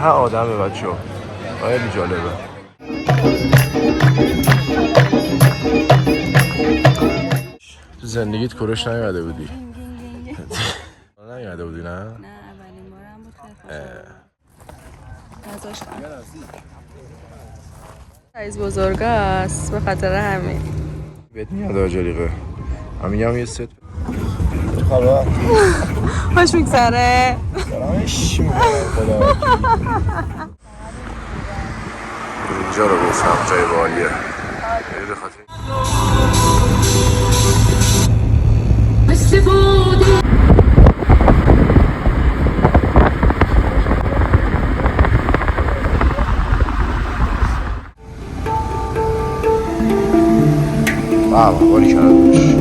تا آدمه بچه ها، خیلی جالبه. تو زندگیت کوروش نیومده بودی؟ نیومده بودی نه؟ نه اولین بارم بود که نذاشتم. سایز بزرگ است به خاطر همین بهت میاد آجاریقه. من میگم یه ست چه خبر؟ خوش میگذره؟ سلامش میگم خدا اینجا رو گفتم جای بالیه به خاطر بابا باری کردش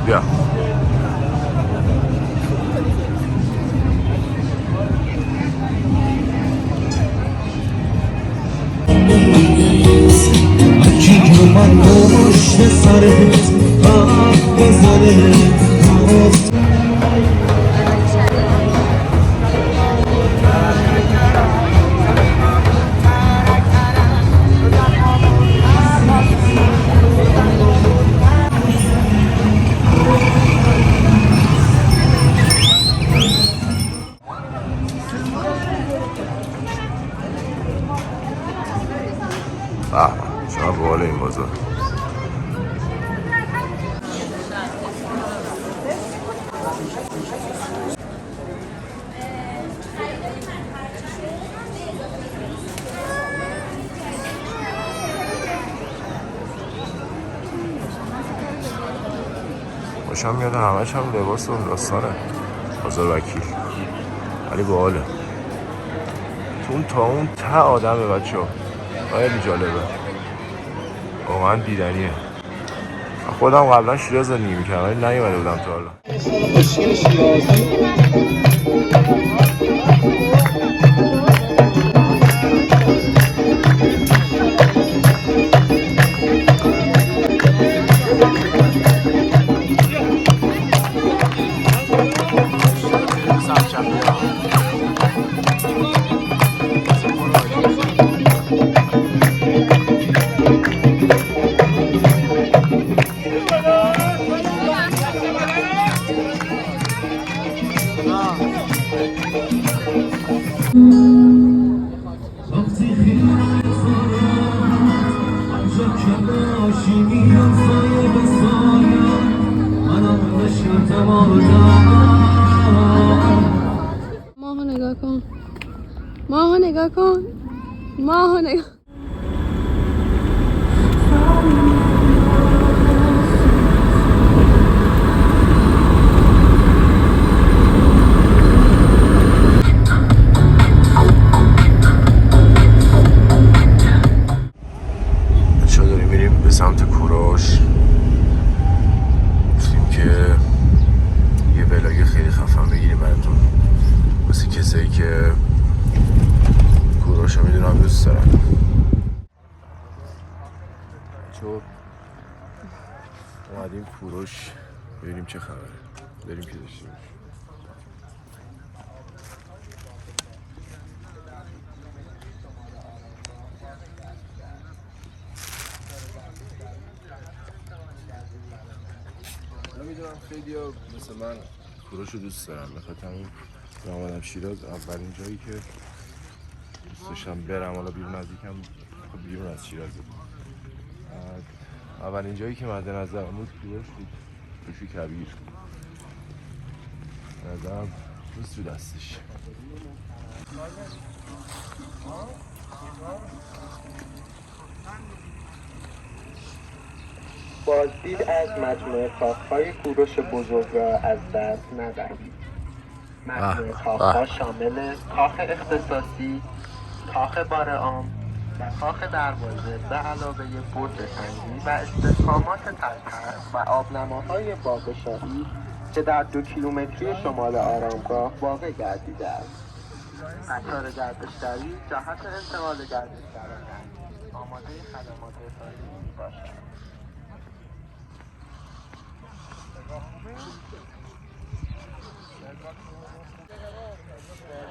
بیا من پشت سرت حق بزنه شما بالا این بازار باشم میاد همش هم لباس و داستانه بازار وکیل ولی باحاله تو اون تا اون تا آدمه بچه ها خیلی جالبه واقعا دیدنیه خودم قبلا شیراز زندگی میکردم ولی نیومده بودم تا حالا ماهو نگاه کن ماهو نگاه کن ماهو نگاه بچه ها داریم میریم به سمت کوروش گفتیم که یه ولاگ خیلی خفن بگیریم براتون واسه کسایی که کوروش رو میدونم دوست دارن بچه ها اومدیم کوروش ببینیم چه خبره بریم که داشته باشیم نمیدونم خیلی ها مثل من کوروش رو دوست دارم بخاطر همین آمدم شیراز اولین جایی که دوست داشتم برم حالا بیرون از یکم خب بیرون از شیراز اولین جایی که مد نظرم بود کوروش بود کوروش کبیر نظرم دوست رو دستش بازدید از مجموعه کاخهای کوروش بزرگ را از دست ندهید. مجموعه کاخها شامل کاخ اختصاصی، کاخ بار عام و کاخ دروازه به علاوه برج سنگی و استحکامات تلتخت و آبنماهای باغ شاهی که در 2 کیلومتری شمال آرامگاه واقع گردیده است. قطار گردشگری جهت انتقال گردشگران آماده خدمات رسانه‌ای باشد.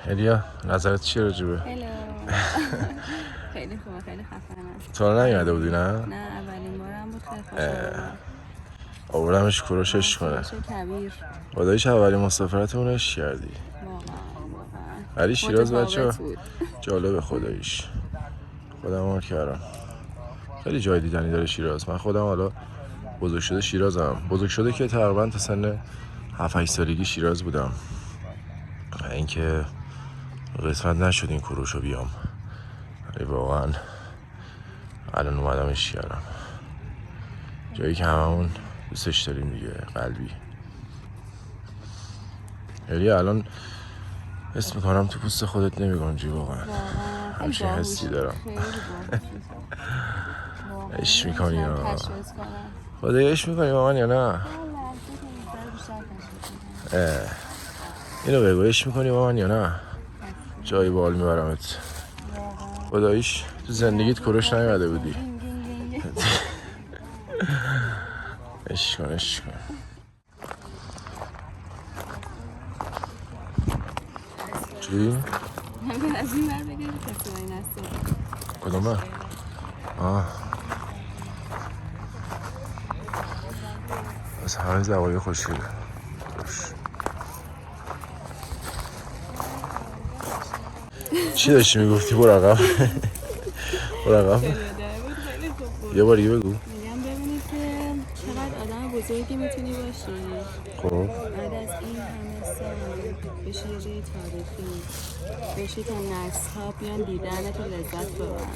الیا نظرت چیه راجبه؟ هلو خیلی خوبه، خیلی خفنه. تو رو نیومده بودی نه؟ نه اولین بارم بود، خیلی خوشحالم. آوردمش کوروشش کنه. چه کبیر. خداییش اولین مسافرتمونش کردی. واقعا ولی شیراز بچه متفاوت بود. جالب خداییش. خودم حال کردم. خیلی جای دیدنی داره شیراز. من خودم حالا بزرگ شده شیرازم. بزرگ شده که تقریبا تا سن 7-8 سالگی شیراز بودم. اینکه قسمت نشد این کوروشو بیام. ولی واقعا الان اومدمش کردم. جایی که هممون دوستش داریم دیگه، قلبی. یعنی الان حس میکنم تو پوست خودت نمیگنجی واقعا. همچین حسی دارم. عشق میکنی یا خدایی عشق میکنی با من یا نه؟ اینو بگو، عشق میکنی با من یا نه؟ جایی بال میبرمت. خداییش تو زندگیت کوروش نیومده بودی. عشق کن عشق کن. چی؟ از این بر بگیری کسی باید نسته. کدومه؟ از همه زوایای خوشگله. چی داشتی میگفتی؟ برو عقب. برو عقب. یه بار دیگه بگو. میگم ببینید که چقدر آدم بزرگی میتونی باشی. خب بعد از این همه سال بشی یه جای تاریخی، بشی تا نسل‌ها بیان دیدن تو لذت ببرن.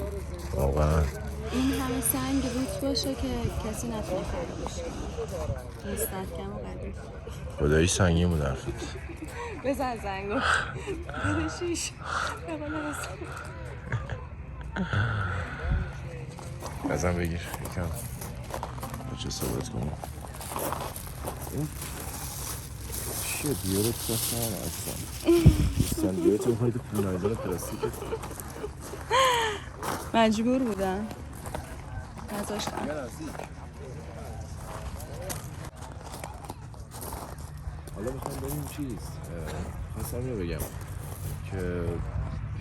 واقعا این همه سنگ روت باشه که کسی نتونه فراموش کنه. مستحکم و قوی. خدایی سنگین بود حرفت. بزن زنگو. برشیش. ازم بگیر یکم بچه صحبت کنم. این چیه دیارت دست هم اصلا دیارت میخوایی تو پونایزان پلاستیکت. مجبور بودم نذاشتم. حالا میخوام بریم چیز خواستم اینو بگم که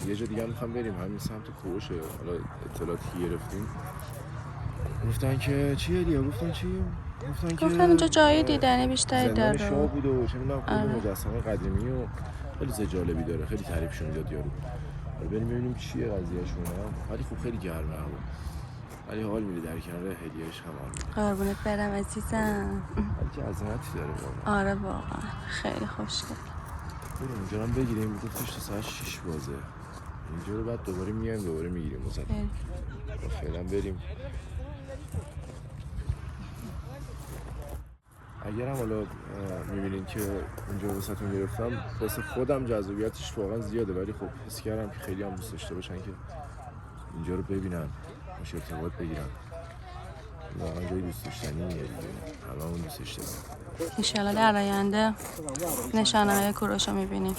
یه جا دیگه هم میخوام بریم، همین سمت کوروشه. حالا اطلاعاتی گرفتیم گفتن که چیه دیگه؟ گفتن اینجا جای دیدنی بیشتری داره. زندان شاه بوده و چه میدونم کلی مجسمه قدیمی و خیلی چیز جالبی داره. خیلی تعریفشون میداد یارو. حالا بریم ببینیم چیه قضیهشون. ولی خب خیلی گرمه هوا. ولی حال میده در کنار هدیهش هم حال میده. قربونت برم عزیزم. ولی که عظمتی داره واقعا. آره واقعا خیلی خوشگل. بریم اونجا هم بگیریم. گفتش تا ساعت 6 بازه اینجا رو. بعد دوباره میایم دوباره میگیریم. مثلا فعلا بریم. اگرم حالا میبینین که اونجا واسهتون گرفتم، واسه خودم جذابیتش واقعا زیاده، ولی خب حس کردم که خیلی هم دوست داشته باشن که اینجا رو ببینن، باشه ارتباط بگیرن. واقعا جای دوست داشتنیه دیگه. هممون دوستش داریم. انشالله در آینده نشانه های کوروش رو میبینیم.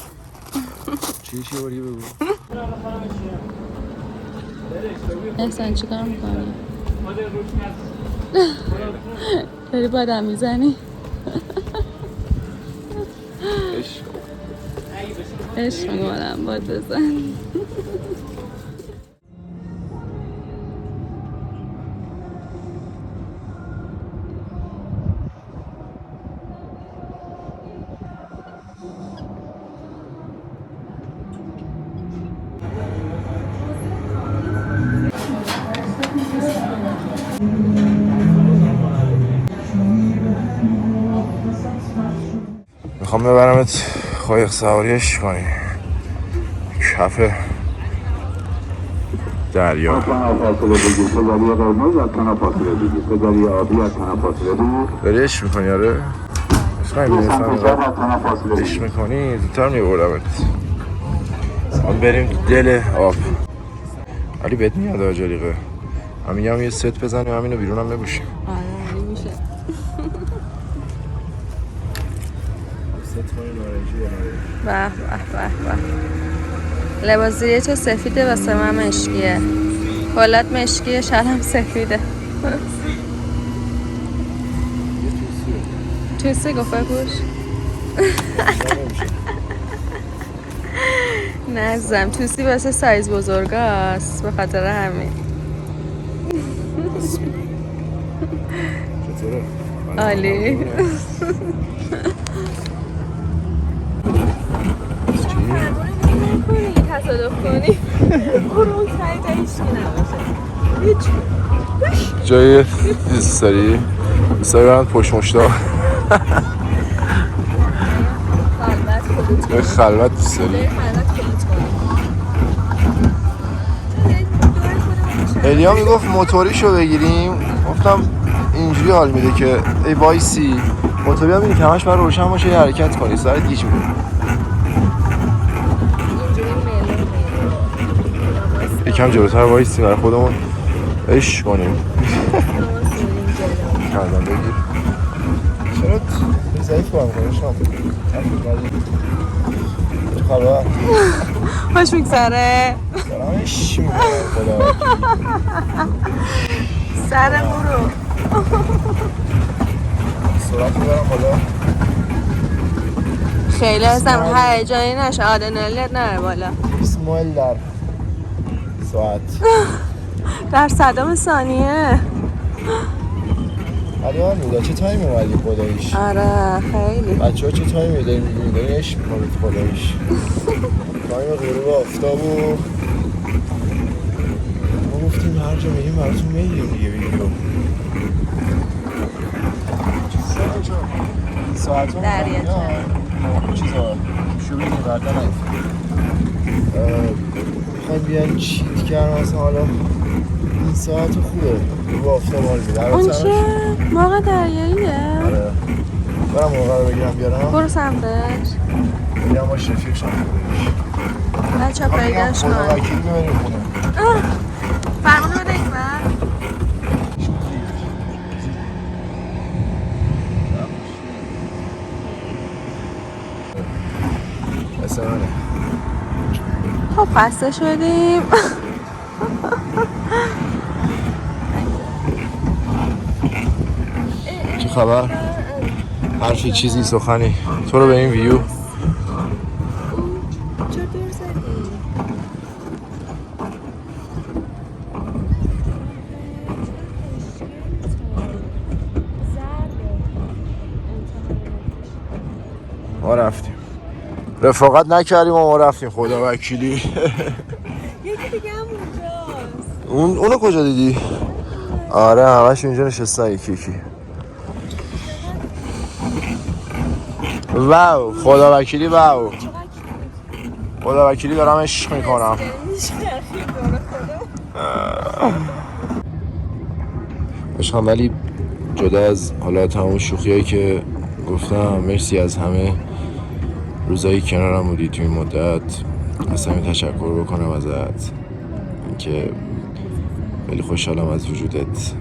چی باری بگو. احسان چی کار میکنی؟ داری بادم میزنی؟ عشق میکنم باد بزن. میخوام ببرمت قایق سواریش کنی کف دریا. داری عشق میکنی؟ آره عشق میکنی زودتر میبردمت. هم بریم دل آب. ولی بهت میاد آجاریقه. من میگم یه ست بزنیم همینو بیرون هم ببوشیم. آره میشه. به به به به. لباس زیری تو سفیده واسه من مشکیه. کلات مشکیه، شلم سفیده. توسی گفته گوش. نزدم توسی واسه سایز بزرگاست، به خاطر همین. عالی. تصادف کنی برون سعی تا هیچکی نباشه. جای دوست داری؟ دوست داری برند پشت مشتا؟ جای خلوت دوست داری؟ الیا میگفت موتوریشو بگیریم، گفتم اینجوری حال میده که ای وایسی موتوری هم میدی که همش برای روشن باشه یه حرکت کنی سرت گیج میده. یکم جلوتر وایسی برای خودمون عشق کنیم. کردم بگیر چرا ضعیف باید کنی شام چه خبر؟ خوش میگذره؟ دارم عشق میکنم خدا سر برو سرعت میبرم بالا خیلی ازم هیجانی نشه، آدرنالینت نره بالا. 20 مایل در ساعت در صدام ثانیه. علی هم میده چه تایمی اومدی خداییش؟ آره خیلی. بچه ها چه تایمی داریم میبینی؟ داریم عشق میکنید خداییش. تایم غروب آفتاب و ما گفتیم هر جا میریم براتون میگیریم دیگه ویدیو. ساعت ها دریاچه چیزا شو بگیم برده نگیم میخواد بیان چیت کردن مثلا حالا این ساعت خوبه رو آفتاب حال میده. اون چه؟ موقع دریاییه؟ آره برم موقع رو بگیرم بیارم برو سمتش بگیرم باش رفیق شم خودش بچه ها پیداش کن. خدا وکیلی ببریم خونه فرمونه بده این بر مثل منه. خب خسته شدیم. چه خبر؟ حرفی چیزی سخنی تو رو به این ویو چرا دور زدی؟ ما رفتیم رفاقت نکردیم و ما رفتیم خدا وکیلی. یکی دیگه هم اونجاست. اونو کجا دیدی؟ آره همش اینجا نشستن یکی یکی. واو خدا وکیلی واو خدا وکیلی دارم عشق میکنم. عشقم ولی جدا از حالا تمام شوخیایی که گفتم مرسی از همه روزایی کنارم بودی توی این مدت. از همین تشکر بکنم ازت اینکه خیلی خوشحالم از وجودت.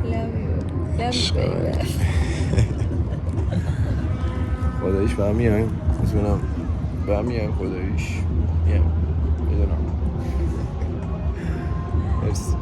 خداییش به هم میایم میتونم به هم میایم خداییش میدونم. مرسی